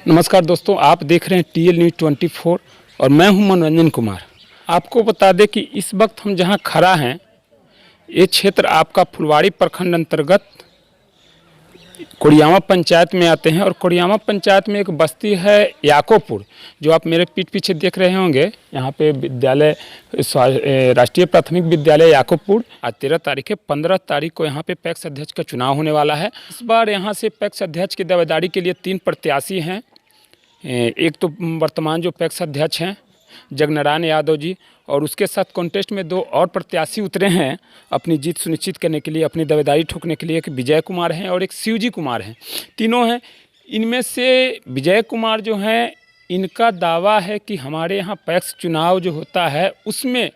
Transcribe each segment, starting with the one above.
नमस्कार दोस्तों, आप देख रहे हैं टीएल न्यूज़ 24 और मैं हूं मनोरंजन कुमार। आपको बता दें कि इस वक्त हम जहां खड़ा हैं, ये क्षेत्र आपका फुलवाड़ी प्रखंड अंतर्गत कोड़ियामा पंचायत में आते हैं और कोड़ियामा पंचायत में एक बस्ती है याकोपुर, जो आप मेरे पीठ पीछे देख रहे होंगे। यहाँ पे विद्यालय राष्ट्रीय प्राथमिक विद्यालय याकोपुर आज 13 तारीख है। 15 तारीख को यहाँ पे पैक्स अध्यक्ष का चुनाव होने वाला है। इस बार यहाँ से पैक्स अध्यक्ष की दावेदारी के लिए 3 प्रत्याशी हैं। एक तो वर्तमान जो पैक्स अध्यक्ष हैं जगनारायण यादव जी, और उसके साथ कॉन्टेस्ट में 2 और प्रत्याशी उतरे हैं अपनी जीत सुनिश्चित करने के लिए, अपनी दावेदारी ठोकने के लिए। एक विजय कुमार हैं और एक शिवजी कुमार हैं, तीनों हैं। इनमें से विजय कुमार जो हैं, इनका दावा है कि हमारे यहाँ पैक्स चुनाव जो होता है उसमें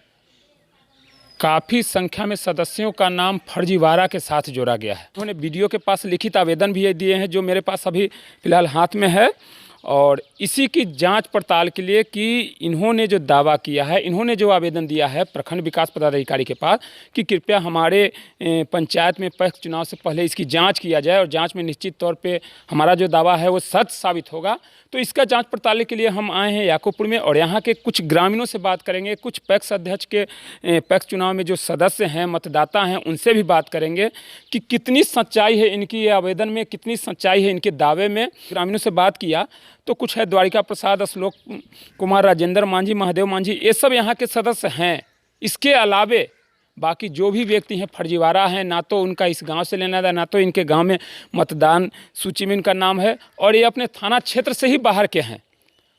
काफ़ी संख्या में सदस्यों का नाम फर्जीवाड़ा के साथ जोड़ा गया है। उन्होंने वीडियो के पास लिखित आवेदन भी दिए हैं, जो मेरे पास अभी फ़िलहाल हाथ में है, और इसी की जांच पड़ताल के लिए कि इन्होंने जो दावा किया है, इन्होंने जो आवेदन दिया है प्रखंड विकास पदाधिकारी के पास कि कृपया हमारे पंचायत में पैक्स चुनाव से पहले इसकी जांच किया जाए और जांच में निश्चित तौर पे हमारा जो दावा है वो सच साबित होगा। तो इसका जांच पड़ताल के लिए हम आए हैं याकोपुर में, और यहाँ के कुछ ग्रामीणों से बात करेंगे, कुछ पैक्स अध्यक्ष के पैक्स चुनाव में जो सदस्य हैं, मतदाता हैं, उनसे भी बात करेंगे कि कितनी सच्चाई है इनकी आवेदन में, कितनी सच्चाई है इनके दावे में। ग्रामीणों से बात किया तो कुछ है द्वारिका प्रसाद, अशोक कुमार, राजेंद्र मांझी, महादेव मांझी, ये सब यहाँ के सदस्य हैं। इसके अलावे बाकी जो भी व्यक्ति हैं फर्जीवाड़ा हैं, ना तो उनका इस गांव से लेना था, ना तो इनके गांव में मतदान सूची में इनका नाम है, और ये अपने थाना क्षेत्र से ही बाहर के हैं।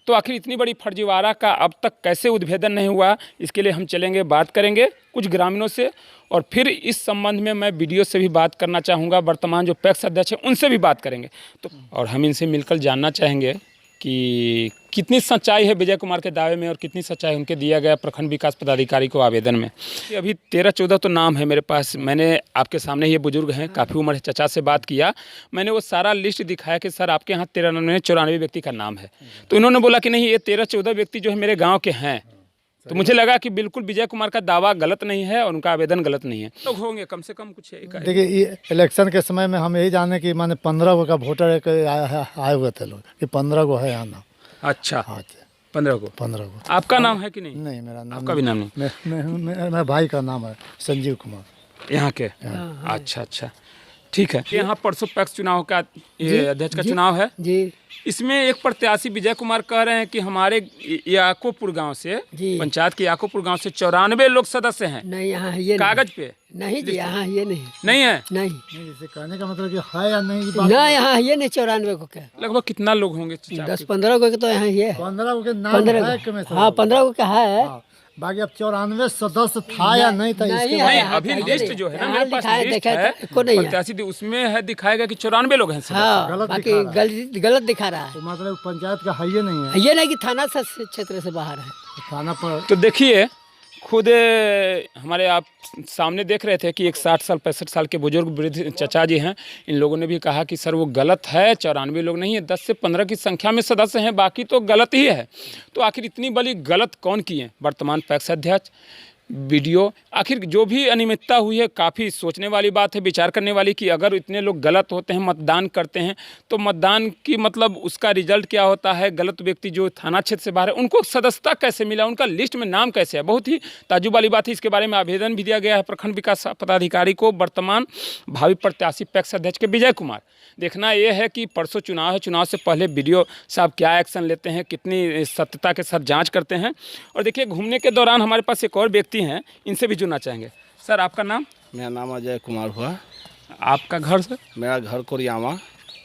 तो आखिर इतनी बड़ी फर्जीवाड़ा का अब तक कैसे उद्भेदन नहीं हुआ, इसके लिए हम चलेंगे, बात करेंगे कुछ ग्रामीणों से, और फिर इस संबंध में मैं वीडियो से भी बात करना चाहूँगा। वर्तमान जो पैक्स अध्यक्ष हैं उनसे भी बात करेंगे, तो और हम इनसे मिलकर जानना चाहेंगे कि कितनी सच्चाई है विजय कुमार के दावे में और कितनी सच्चाई उनके दिया गया प्रखंड विकास पदाधिकारी को आवेदन में। अभी 13-14 तो नाम है मेरे पास। मैंने आपके सामने ये बुजुर्ग हैं, काफ़ी उम्र है, चचा से बात किया, मैंने वो सारा लिस्ट दिखाया कि सर आपके यहाँ 93-94 व्यक्ति का नाम है। तो इन्होंने बोला कि नहीं, ये 13-14 व्यक्ति जो है मेरे गाँव के हैं। तो मुझे लगा कि बिल्कुल विजय कुमार का दावा गलत नहीं है और उनका आवेदन गलत नहीं है। तो होंगे कम से कम कुछ एक। देखिए, ये इलेक्शन के समय में हम यही जाने कि माने 15 गो का वोटर एक आए हुए थे लोग कि 15 गो है यहाँ नाम। अच्छा, हाँ, 15 गो। आपका नाम है कि नहीं? नहीं, मेरा नाम, आपका भी नाम नहीं? मेरा भाई का नाम है संजीव कुमार, यहाँ के। अच्छा, ठीक है। यहाँ परसों पैक्स चुनाव का अध्यक्ष का चुनाव है जी। इसमें एक प्रत्याशी विजय कुमार कह रहे हैं कि हमारे याकोपुर गांव से, पंचायत के याकोपुर गांव से 94 लोग सदस्य हैं। नहीं, यहाँ ये कागज पे नहीं जी, यहाँ ये नहीं है। नहीं, जैसे कहने का मतलब कि है या नहीं, ना यहाँ ये नहीं। 94 को क्या लगभग कितना लोग होंगे? 10-15 को तो यहाँ ये 15 गो के नाम है। हाँ, 15 को क्या है, बाकी अब 94 सदस्य था या नहीं था, नहीं, अभी लिस्ट जो है ना मेरे पास लिस्ट है प्रत्याशी, उसमें है दिखाएगा कि 94 लोग हैं। हाँ, बाकी गलत दिखा रहा है। तो मतलब पंचायत का है ये नहीं है, ये नहीं कि थाना क्षेत्र से बाहर है, थाना पर। तो देखिए, खुद हमारे आप सामने देख रहे थे कि एक 60 साल 65 साल के बुजुर्ग वृद्ध चचा जी हैं। इन लोगों ने भी कहा कि सर वो गलत है, 94 लोग नहीं है, 10 से 15 की संख्या में सदस्य हैं, बाकी तो गलत ही है। तो आखिर इतनी बड़ी गलत कौन की है? वर्तमान पैक्स अध्यक्ष, वीडियो, आखिर जो भी अनियमितता हुई है, काफ़ी सोचने वाली बात है, विचार करने वाली कि अगर इतने लोग गलत होते हैं, मतदान करते हैं, तो मतदान की मतलब उसका रिजल्ट क्या होता है? गलत व्यक्ति जो थाना क्षेत्र से बाहर है उनको सदस्यता कैसे मिला, उनका लिस्ट में नाम कैसे है? बहुत ही ताज्जुब वाली बात है। इसके बारे में आवेदन भी दिया गया है प्रखंड विकास पदाधिकारी को, वर्तमान भावी प्रत्याशी पैक्स अध्यक्ष के विजय कुमार। देखना यह है कि परसों चुनाव है, चुनाव से पहले वीडियो साहब क्या एक्शन लेते हैं, कितनी सत्यता के साथ जांच करते हैं। और देखिए, घूमने के दौरान हमारे पास एक और व्यक्ति हैं, इनसे भी जुड़ना चाहेंगे। सर आपका नाम? मेरा नाम अजय कुमार हुआ। आपका घर सर? मेरा घर कोड़ियामा।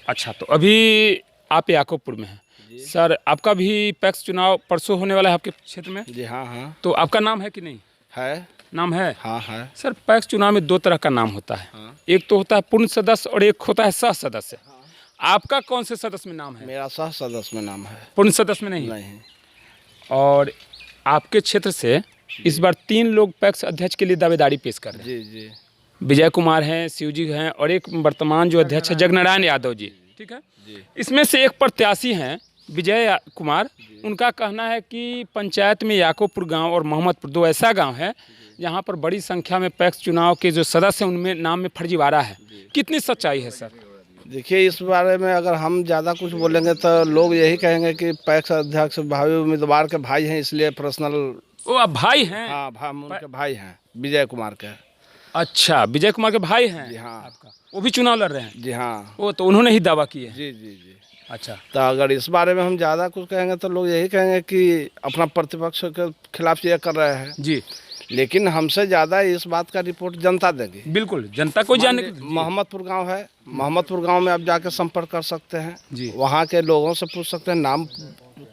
अच्छा, तो अभी आप याकोपुर में हैं। सर आपका भी पैक्स चुनाव परसों होने वाला है आपके क्षेत्र में? जी हाँ। तो आपका नाम है कि नहीं? है, नाम है? हाँ है। सर पैक्स चुनाव में 2 तरह का नाम होता है। एक तो होता है पूर्ण सदस्य और एक होता है सह सदस्य। आपका कौन से सदस्य में नाम है? मेरा सह सदस्य में नाम है। पूर्ण सदस्य में नहीं? और आपके क्षेत्र से इस बार 3 लोग पैक्स अध्यक्ष के लिए दावेदारी पेश कर रहे हैं। जी। विजय कुमार हैं, शिवजी हैं, और एक वर्तमान जो अध्यक्ष है जगनारायण यादव जी, ठीक है। इसमें से एक प्रत्याशी हैं विजय कुमार। उनका कहना है कि पंचायत में याकोपुर गांव और मोहम्मदपुर 2 ऐसा गांव है जहां पर बड़ी संख्या में पैक्स चुनाव के जो सदस्य हैं उनमें नाम में फर्जीवाड़ा है। कितनी सच्चाई है सर? देखिए, इस बारे में अगर हम ज़्यादा कुछ बोलेंगे तो लोग यही कहेंगे कि पैक्स अध्यक्ष भावी उम्मीदवार के भाई हैं, इसलिए पर्सनल। ओ आप भाई हैं? हाँ, उनके भाई हैं, विजय कुमार के। अच्छा, विजय कुमार के भाई हैं? जी हाँ। आपका वो भी चुनाव लड़ रहे हैं? जी हाँ। वो तो उन्होंने ही दावा किए हैं? जी जी जी। अच्छा। तो अगर इस बारे में हम ज़्यादा कुछ कहेंगे तो लोग यही कहेंगे कि अपना प्रतिपक्ष के खिलाफ ये कर रहे हैं। जी, लेकिन हमसे ज़्यादा इस बात का रिपोर्ट जनता देगी। बिल्कुल, जनता को जानने मोहम्मदपुर गांव है, मोहम्मदपुर गांव में आप जाके संपर्क कर सकते हैं जी। वहाँ के लोगों से पूछ सकते हैं, नाम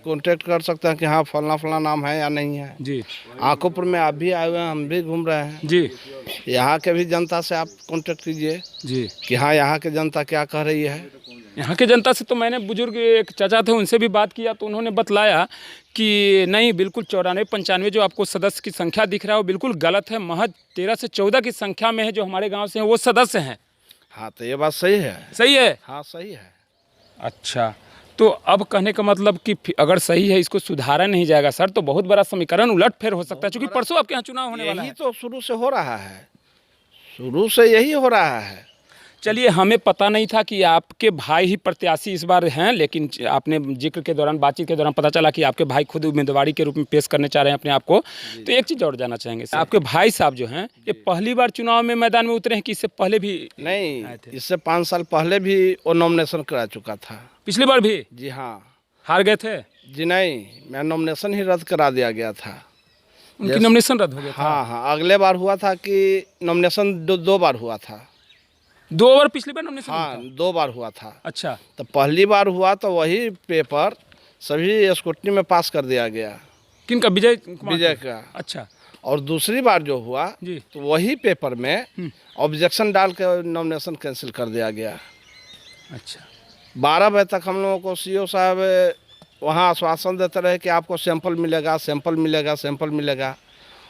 कांटेक्ट कर सकते हैं कि हाँ फलना फलना नाम है या नहीं है। जी आकोपुर में आप भी आए हुए हैं, हम भी घूम रहे हैं। जी यहाँ के भी जनता से आप कांटेक्ट कीजिए जी। कि हाँ यहाँ की जनता क्या कह रही है। यहाँ के जनता से तो मैंने बुजुर्ग एक चाचा थे उनसे भी बात किया तो उन्होंने बतलाया कि नहीं, बिल्कुल 94-95 जो आपको सदस्य की संख्या दिख रहा है वो बिल्कुल गलत है। महज 13 से 14 की संख्या में है जो हमारे गांव से हैं वो सदस्य हैं। हाँ, तो ये बात सही है। सही है? हाँ सही है। अच्छा, तो अब कहने का मतलब कि अगर सही है इसको सुधारा नहीं जाएगा सर तो बहुत बड़ा समीकरण उलटफेर हो सकता है, क्योंकि परसों आपके यहाँ चुनाव होने वाला है। यही तो शुरू से हो रहा है, शुरू से यही हो रहा है। चलिए, हमें पता नहीं था कि आपके भाई ही प्रत्याशी इस बार हैं, लेकिन आपने जिक्र के दौरान, बातचीत के दौरान पता चला कि आपके भाई खुद उम्मीदवारी के रूप में पेश करने चाह रहे हैं अपने आप को। तो एक चीज़ और जानना चाहेंगे, आपके भाई साहब जो हैं ये पहली बार चुनाव में मैदान में उतरे हैं कि इससे पहले भी? नहीं, इससे 5 साल पहले भी वो नॉमिनेशन करा चुका था। पिछली बार भी? जी हाँ। हार गए थे? जी नहीं, मैं नॉमिनेशन ही रद्द करा दिया गया था। उनकी नॉमिनेशन रद्द हो गया था? हाँ हाँ, अगले बार हुआ था कि नॉमिनेशन दो बार हुआ था। 2 बार पिछली बार नॉमिनेशन? हाँ, 2 बार हुआ था। अच्छा। तो पहली बार हुआ तो वही पेपर सभी स्क्रूटनी में पास कर दिया गया। किनका? विजय कुमार? विजय का। अच्छा। और दूसरी बार जो हुआ जी। तो वही पेपर में ऑब्जेक्शन डाल के नॉमिनेशन कैंसिल कर दिया गया। अच्छा। 12 बजे तक हम लोगों को सीओ साहब वहाँ आश्वासन देते रहे कि आपको सैंपल मिलेगा, सैंपल मिलेगा, सैंपल मिलेगा।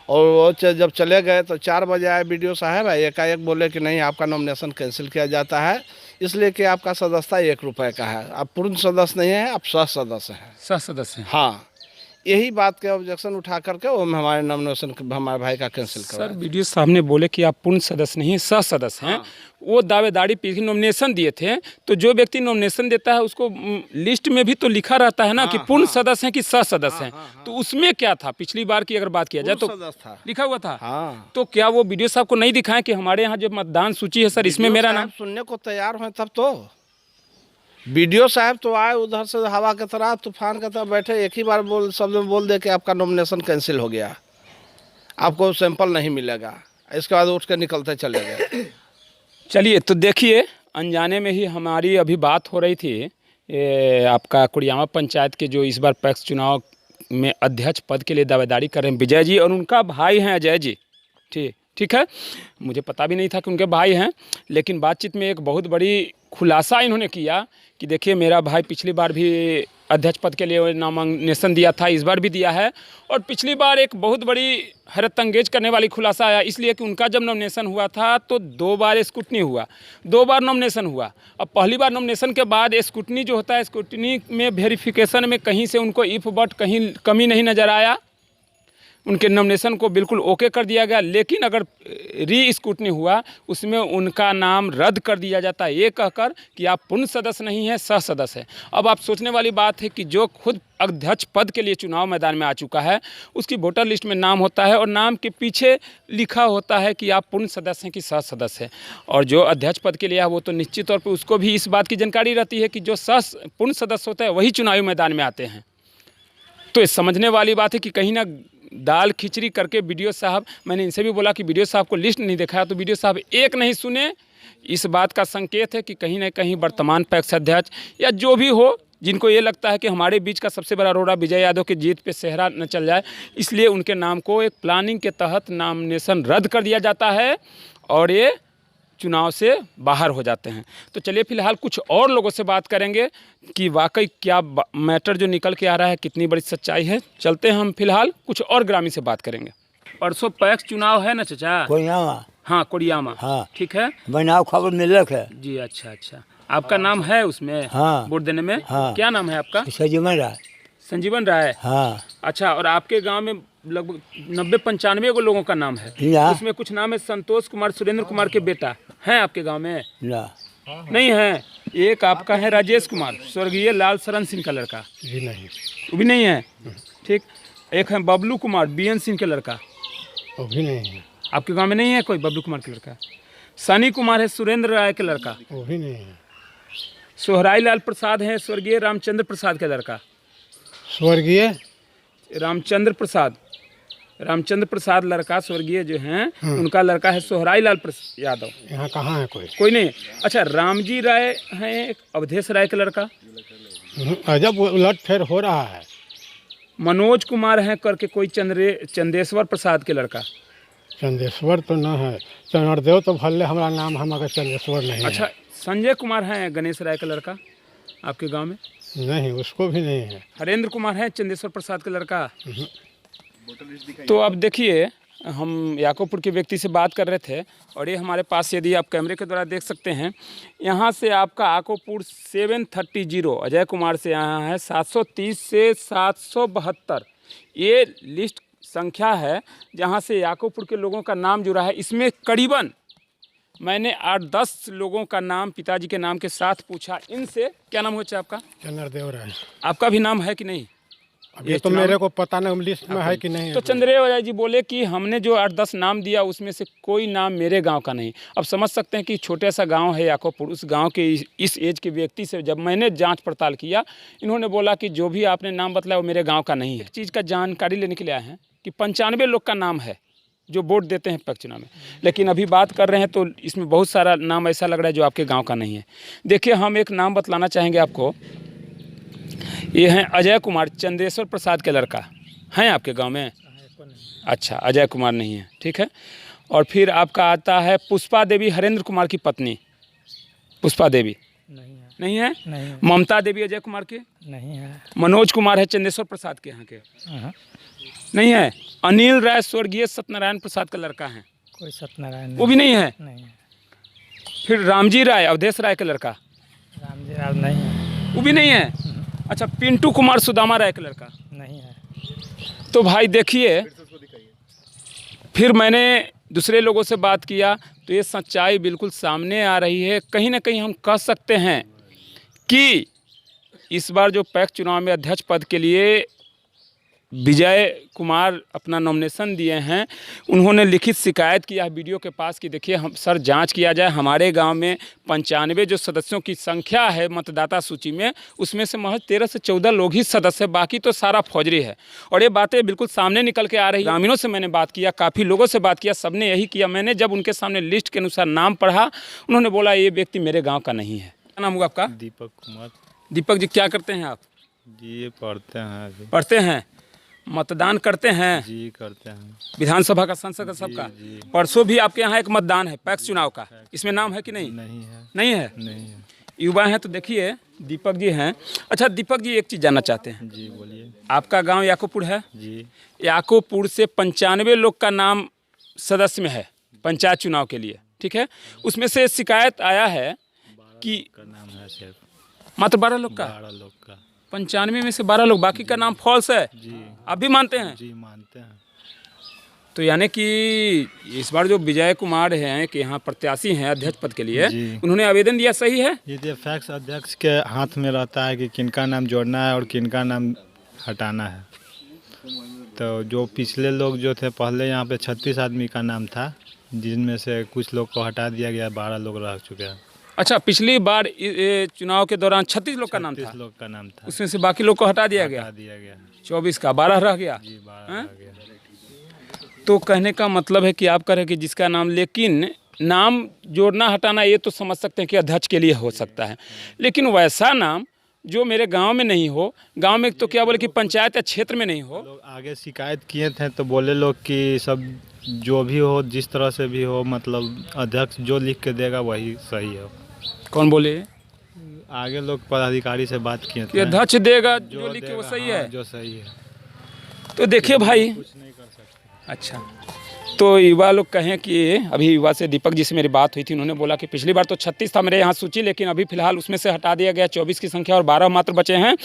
और वो जब चले गए तो 4 बजे आए बीडीओ साहब, एकाएक बोले कि नहीं, आपका नॉमिनेशन कैंसिल किया जाता है इसलिए कि आपका सदस्यता 1 रुपये का है, आप पूर्ण सदस्य नहीं हैं, आप सह सदस्य हैं। सह सदस्य हैं? हाँ, यही बात के ऑब्जेक्शन उठा करके वो हमारे नॉमिनेशन हमारे भाई का कैंसिल करा। सर, वीडियो सामने बोले कि आप पूर्ण सदस्य नहीं, सह सदस्य हैं। वो दावेदारी पे नॉमिनेशन दिए थे, तो जो व्यक्ति नॉमिनेशन देता है उसको लिस्ट में भी तो लिखा रहता है ना कि पूर्ण सदस्य हैं कि सह सदस्य हैं। तो उसमें क्या था? पिछली बार की अगर बात किया जाए तो लिखा हुआ था। हाँ। तो क्या वो वीडियो साहब को नहीं दिखाएं कि हमारे यहाँ जो मतदान सूची है सर इसमें मेरा नाम? सुनने को तैयार हैं तब तो बीडीओ साहब तो आए उधर से हवा की तरह, तूफान की तरह बैठे, एक ही बार शब्द में बोल दे कि आपका नॉमिनेशन कैंसिल हो गया, आपको सैंपल नहीं मिलेगा। इसके बाद उठ कर निकलते चले गए। चलिए, तो देखिए, अनजाने में ही हमारी अभी बात हो रही थी आपका कुड़ियामा पंचायत के जो इस बार पैक्स चुनाव में अध्यक्ष पद के लिए दावेदारी कर रहे हैं विजय जी, और उनका भाई हैं अजय जी। ठीक है, मुझे पता भी नहीं था कि उनके भाई हैं, लेकिन बातचीत में एक बहुत बड़ी खुलासा इन्होंने किया कि देखिए, मेरा भाई पिछली बार भी अध्यक्ष पद के लिए नामांकन दिया था, इस बार भी दिया है। और पिछली बार एक बहुत बड़ी हैरत अंगेज करने वाली खुलासा आया, इसलिए कि उनका जब नॉमिनेशन हुआ था तो 2 बार स्क्रूटनी हुआ, 2 बार नॉमिनेशन हुआ। अब पहली बार नॉमिनेशन के बाद स्क्रूटनी जो होता है, स्क्रूटनी में वेरिफिकेशन में कहीं से उनको इफ बट कहीं कमी नहीं नज़र आया, उनके नॉमिनेशन को बिल्कुल ओके कर दिया गया। लेकिन अगर री स्क्रूटनी हुआ उसमें उनका नाम रद्द कर दिया जाता है, ये कहकर कि आप पूर्ण सदस्य नहीं हैं, सह सदस्य हैं। अब आप सोचने वाली बात है कि जो खुद अध्यक्ष पद के लिए चुनाव मैदान में आ चुका है उसकी वोटर लिस्ट में नाम होता है और नाम के पीछे लिखा होता है कि आप पूर्ण सदस्य हैं कि सह सदस्य हैं। और जो अध्यक्ष पद के लिए है वो तो निश्चित तौर पर उसको भी इस बात की जानकारी रहती है कि जो पूर्ण सदस्य होता है वही चुनावी मैदान में आते हैं। तो ये समझने वाली बात है कि कहीं ना दाल खिचड़ी करके वीडियो साहब, मैंने इनसे भी बोला कि वीडियो साहब को लिस्ट नहीं दिखाया तो वीडियो साहब एक नहीं सुने। इस बात का संकेत है कि कहीं ना कहीं वर्तमान पैक्स अध्यक्ष या जो भी हो, जिनको ये लगता है कि हमारे बीच का सबसे बड़ा रोड़ा विजय यादव की जीत पे सेहरा न चल जाए, इसलिए उनके नाम को एक प्लानिंग के तहत नॉमिनेशन रद्द कर दिया जाता है और ये चुनाव से बाहर हो जाते हैं। तो चलिए फिलहाल कुछ और लोगों से बात करेंगे कि वाकई क्या मैटर जो निकल के आ रहा है कितनी बड़ी सच्चाई है। चलते हैं हम फिलहाल कुछ और ग्रामीण से बात करेंगे। परसों पैक्स चुनाव है ना चाचा? कोरियामा। हाँ, कोरियामा। हाँ, ठीक है, बनाओ खबर मिलक है जी। अच्छा, आपका नाम है उसमें? हाँ, वोट देने में? हाँ। क्या नाम है आपका? सजीवन राय। संजीवन राय। हाँ। अच्छा, और आपके गांव में लगभग 90-95 को लोगों का नाम है, उसमें कुछ नाम है संतोष कुमार, सुरेंद्र कुमार के बेटा हैं आपके गांव में? ना, नहीं है। एक आपका है राजेश कुमार, स्वर्गीय लाल शरण सिंह का लड़का। जी नहीं, वो भी नहीं है। ठीक। एक है बबलू कुमार, बीएन सिंह का लड़का। वो भी नहीं है। आपके गांव में नहीं है कोई बबलू कुमार का लड़का? सनी कुमार है, सुरेंद्र राय का लड़का। वो भी नहीं है। सोहराई लाल प्रसाद है, स्वर्गीय रामचंद्र प्रसाद का लड़का। स्वर्गीय रामचंद्र प्रसाद लड़का स्वर्गीय जो हैं, उनका लड़का है सोहराई लाल यादव। यहाँ कहाँ है कोई? कोई नहीं। अच्छा, रामजी राय हैं, अवधेश राय का लड़का। अजब उलट फेर हो रहा है। मनोज कुमार हैं करके कोई चंदेश्वर प्रसाद के लड़का। चंदेश्वर तो न है, चंद्रदेव तो भले हमारा नाम है मगर चंदेश्वर नहीं है। अच्छा, संजय कुमार हैं गणेश राय का लड़का आपके गांव में? नहीं, उसको भी नहीं है। हरेंद्र कुमार हैं चंदेश्वर प्रसाद का लड़का। तो अब देखिए, हम याकोपुर के व्यक्ति से बात कर रहे थे और ये हमारे पास, यदि आप कैमरे के द्वारा देख सकते हैं, यहाँ से आपका याकोपुर 730 अजय कुमार से यहाँ है 730 से 772, ये लिस्ट संख्या है जहाँ से याकोपुर के लोगों का नाम जुड़ा है। इसमें करीबन मैंने 8-10 लोगों का नाम पिताजी के नाम के साथ पूछा इनसे। क्या नाम होता है आपका? चंद्रदेव राय। आपका भी नाम है कि नहीं? अब ये तो मेरे को पता नहीं लिस्ट में है कि नहीं है। तो चंद्रदेव राय जी बोले कि हमने जो 8-10 नाम दिया उसमें से कोई नाम मेरे गांव का नहीं। अब समझ सकते हैं कि छोटा सा गांव है याकोपुर, उस गांव के इस एज के व्यक्ति से जब मैंने जांच पड़ताल किया, इन्होंने बोला कि जो भी आपने नाम बतलाया वो मेरे गाँव का नहीं है। एक चीज़ का जानकारी लेने के लिए आए हैं कि 95 लोग का नाम है जो वोट देते हैं पक्ष चुनाव में, लेकिन अभी बात कर रहे हैं तो इसमें बहुत सारा नाम ऐसा लग रहा है जो आपके गांव का नहीं है। देखिए, हम एक नाम बतलाना चाहेंगे आपको। ये हैं अजय कुमार, चंदेश्वर प्रसाद के लड़का हैं आपके गांव में? अच्छा, अजय कुमार नहीं है, ठीक है। और फिर आपका आता है पुष्पा देवी, हरेंद्र कुमार की पत्नी। पुष्पा देवी नहीं है। ममता देवी अजय कुमार के नहीं है। मनोज कुमार है चंदेश्वर प्रसाद के यहाँ के नहीं है। अनिल राय स्वर्गीय सत्यनारायण प्रसाद का लड़का है। कोई सत्यनारायण वो भी नहीं है। नहीं। फिर रामजी राय अवधेश राय का लड़का, रामजी राय नहीं है। वो भी नहीं है। अच्छा, पिंटू कुमार सुदामा राय का लड़का नहीं है। तो भाई देखिए, फिर मैंने दूसरे लोगों से बात किया तो ये सच्चाई बिल्कुल सामने आ रही है। कहीं ना कहीं हम कह सकते हैं कि इस बार जो पैक्स चुनाव में अध्यक्ष पद के लिए विजय कुमार अपना नॉमिनेशन दिए हैं, उन्होंने लिखित शिकायत किया है वीडियो के पास कि देखिए हम सर जांच किया जाए, हमारे गांव में 95 जो सदस्यों की संख्या है मतदाता सूची में, उसमें से महज 13 से 14 लोग ही सदस्य, बाकी तो सारा फौजरी है। और ये बातें बिल्कुल सामने निकल के आ रही। ग्रामीणों से मैंने बात किया, काफ़ी लोगों से बात किया, सबने यही किया। मैंने जब उनके सामने लिस्ट के अनुसार नाम पढ़ा, उन्होंने बोला ये व्यक्ति मेरे गाँव का नहीं है। क्या नाम हुआ आपका? दीपक कुमार। दीपक जी, क्या करते हैं आप? जी ये पढ़ते हैं अभी। पढ़ते हैं, मतदान करते हैं? जी करते हैं। विधानसभा का, संसद का, सबका? परसों भी आपके यहाँ एक मतदान है पैक्स चुनाव का, इसमें नाम है कि नहीं? नहीं है। नहीं है। नहीं है। युवा हैं तो देखिए, दीपक जी हैं। अच्छा दीपक जी, एक चीज़ जानना चाहते हैं। जी बोलिए। आपका गांव याकोपुर है? जी। याकोपुर से 95 लोग का नाम सदस्य में है पंचायत चुनाव के लिए, ठीक है। उसमें से शिकायत आया है कि का नाम है सिर्फ मात्र 12 लोग का, 12 लोग का। 95 में से 12 लोग, बाकी का नाम फॉल्स है। जी आप भी मानते हैं? जी मानते हैं। तो यानी कि इस बार जो विजय कुमार हैं कि यहाँ प्रत्याशी हैं अध्यक्ष पद के लिए, जी। उन्होंने आवेदन दिया, सही है? ये फैक्स अध्यक्ष के हाथ में रहता है कि किनका नाम जोड़ना है और किनका नाम हटाना है। तो जो पिछले लोग जो थे, पहले यहाँ पे 36 आदमी का नाम था, जिनमें से कुछ लोग को हटा दिया गया, 12 लोग रह चुके हैं। अच्छा, पिछली बार चुनाव के दौरान 36 लोग का नाम था, 36 लोग का नाम था, उसमें से बाकी लोग को हटा दिया गया। 24 का 12 रह गया। जी 12 हैं? रह गया। तो कहने का मतलब है कि आप कह रहे हैं कि जिसका नाम, लेकिन नाम जोड़ना हटाना ये तो समझ सकते हैं कि अध्यक्ष के लिए हो सकता है, लेकिन वैसा नाम जो मेरे गांव में नहीं हो, गांव में तो क्या बोले कि पंचायत या क्षेत्र में नहीं हो। लोग आगे शिकायत किए थे तो बोले लोग कि सब जो भी हो, जिस तरह से भी हो, मतलब अध्यक्ष जो लिख के देगा वही सही है। कौन बोले? आगे लोग पदाधिकारी से बात किए कि थे, अध्यक्ष देगा जो लिखे वो देगा, सही हाँ, है। जो सही है। तो देखिए भाई, कुछ नहीं कर सकते। अच्छा, तो युवा लोग कहें कि अभी युवा से दीपक जी से मेरी बात हुई थी, उन्होंने बोला कि पिछली बार तो 36 था मेरे यहाँ सूची, लेकिन अभी फिलहाल उसमें से हटा दिया गया 24 की संख्या और 12 मात्र बचे हैं।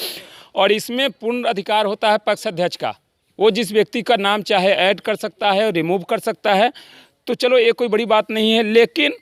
और इसमें पूर्ण अधिकार होता है पक्ष अध्यक्ष का, वो जिस व्यक्ति का नाम चाहे ऐड कर सकता है, रिमूव कर सकता है। तो चलो ये कोई बड़ी बात नहीं है, लेकिन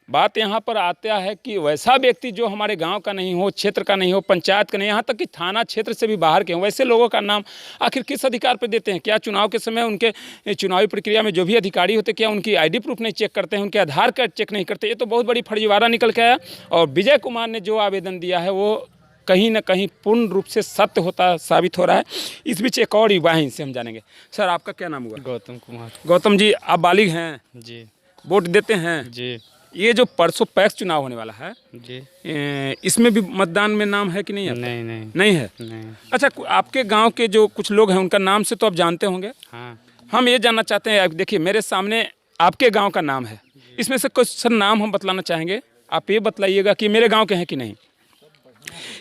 बात यहाँ पर आता है कि वैसा व्यक्ति जो हमारे गांव का नहीं हो, क्षेत्र का नहीं हो, पंचायत का नहीं, यहाँ तक कि थाना क्षेत्र से भी बाहर के हों, वैसे लोगों का नाम आखिर किस अधिकार पर देते हैं? क्या चुनाव के समय उनके चुनावी प्रक्रिया में जो भी अधिकारी होते क्या उनकी आईडी प्रूफ नहीं चेक करते हैं, उनके आधार कार्ड चेक नहीं करते? ये तो बहुत बड़ी फर्जीवाड़ा निकल के आया। और विजय कुमार ने जो आवेदन दिया है वो कहीं ना कहीं पूर्ण रूप से सत्य होता साबित हो रहा है। इस बीच एक और युवा है, इनसे हम जानेंगे। सर, आपका क्या नाम हुआ? गौतम कुमार। गौतम जी, आप बालिग हैं, जी वोट देते हैं? जी ये जो परसों पैक्स चुनाव होने वाला है, जी। इसमें भी मतदान में नाम है कि नहीं है? नहीं नहीं नहीं है। नहीं। अच्छा, आपके गांव के जो कुछ लोग हैं उनका नाम से तो आप जानते होंगे। हाँ हम ये जानना चाहते हैं, देखिए मेरे सामने आपके गांव का नाम है, इसमें से कुछ सर नाम हम बतलाना चाहेंगे, आप ये बतलाइएगा कि मेरे गांव के हैं कि नहीं।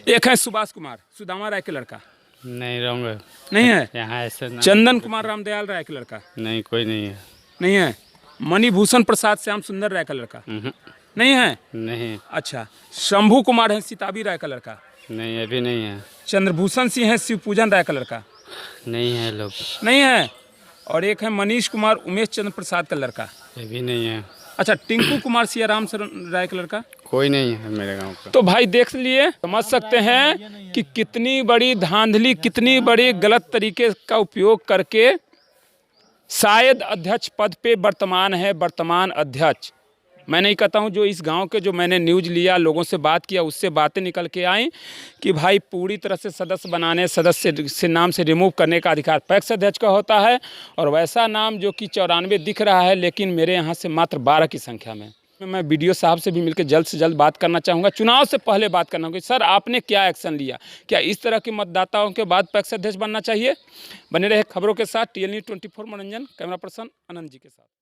एक है सुभाष कुमार, सुदामा राय के लड़का। नहीं रहूँगा। नहीं है। यहाँ ऐसे ना। चंदन कुमार रामदयाल राय के लड़का। नहीं, कोई नहीं है। नहीं है। मणिभूषण प्रसाद श्याम सुंदर राय का लड़का। नहीं है। नहीं अच्छा, शंभू कुमार है सीताबी राय का लड़का। नहीं, अभी नहीं है। चंद्रभूषण सिंह है शिवपूजन राय का लड़का। नहीं है लोग। नहीं है। और एक है मनीष कुमार उमेश चंद्र प्रसाद का लड़का। ये भी नहीं है। अच्छा, टिंकू कुमार सियाराम राय का लड़का। कोई नहीं है मेरे गांव का। तो भाई देख लिए, समझ सकते हैं कि कितनी बड़ी धांधली, कितनी बड़ी गलत तरीके का उपयोग करके शायद अध्यक्ष पद पे वर्तमान अध्यक्ष, मैं नहीं कहता हूँ, जो इस गांव के जो मैंने न्यूज़ लिया, लोगों से बात किया, उससे बातें निकल के आई कि भाई पूरी तरह से सदस्य बनाने, सदस्य से नाम से रिमूव करने का अधिकार पैक्स अध्यक्ष का होता है। और वैसा नाम जो कि 94 दिख रहा है, लेकिन मेरे यहाँ से मात्र 12 की संख्या में। मैं बीडीओ साहब से भी मिलकर जल्द से जल्द बात करना चाहूँगा, चुनाव से पहले बात करना होगी। सर, आपने क्या एक्शन लिया? क्या इस तरह के मतदाताओं के बाद पैक्स अध्यक्ष बनना चाहिए? बने रहे खबरों के साथ। TLNews 24 मनोरंजन, कैमरा पर्सन अनंत जी के साथ।